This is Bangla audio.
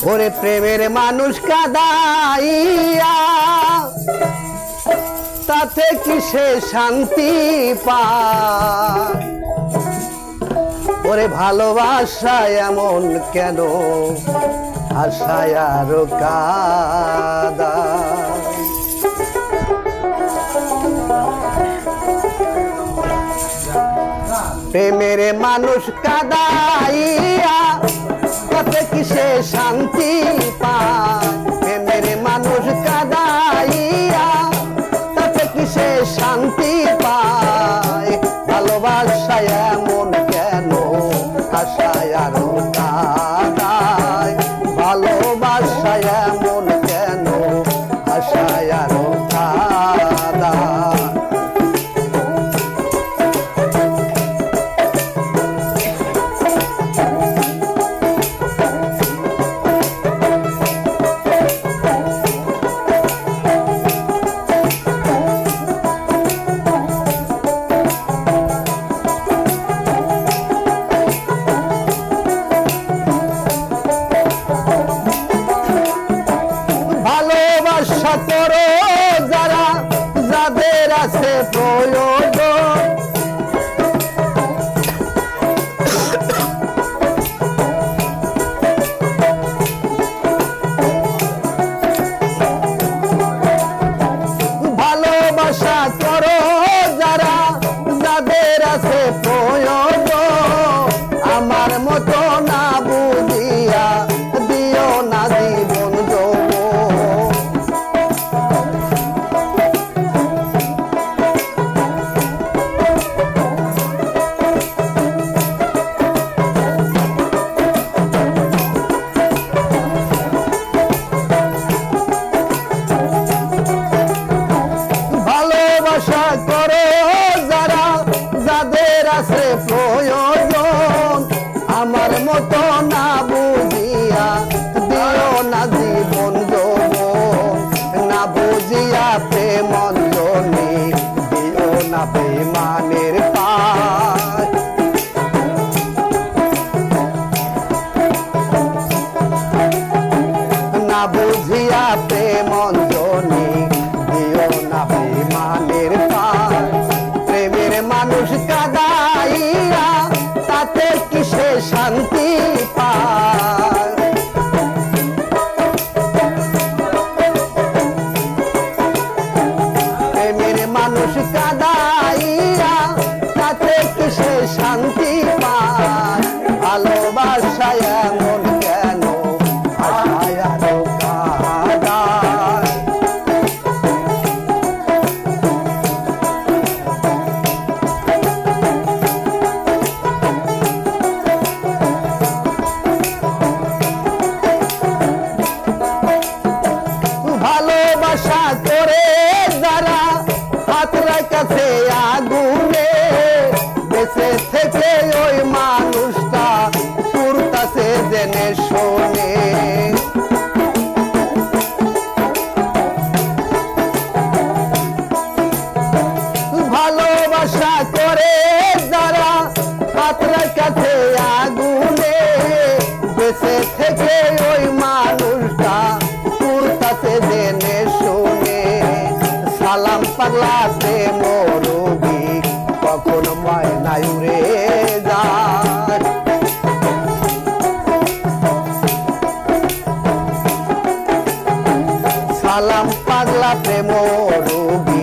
ওরে প্রেমের মানুষ কাদাইয়া তাতে কি সে শান্তি পায় ওরে ভালোবাসা এমন কেন আশায় আরো কাদায় প্রেমের মানুষ কাদাইয়া তাতে কি সে শান্তি পায় প্রেমের মানুষ কাদাইয়া তাতে কি সে শান্তি পায় ভালোবাসা এমন কেন আশায় আরো কাদায় ভালোবাসা এমন কেন আশায় আরো কাদায় ভালোবাসা করো যারা যাদের আছে প্রয়োজন ভালোবাসা করো যারা যাদের আছে প্রয়োজন আমার মতো না বুঝিয়া দিও না জীবন ভালোবাসা করো যারা যাদের আছে প্রয়োজন আমার মতো না বুঝিয়া দিও না জীবন যৌবন না বুঝিয়া প্রেম অঞ্জলি দিও না বেমানের পায় না বুঝিয়া প্রেম অঞ্জলি দিও না বেমানের পায় প্রেমের মানুষ কাদাইয়া তাতে কি সে শান্তি পায় প্রেমের মানুষ কাদাইয়া তাতে কি সে শান্তি পায় ভালোবাসা এমন কেন আশায় আরো কাদায় ভালোবাসা করে যারা হাত রাখাছে আগুনে বেঁচে থেকে ওই মানুষটা পুরতাছে জেনে শোনে ভালোবাসা করে যারা হাত রাখাছে আগুনে বেঁচে থেকে ওই মানুষটা পুরতাছে জেনে শোনে সালাম পাগলাতে মরবি কখন ময়নায় উড়ে যায় সালাম পাগলাতে মরবি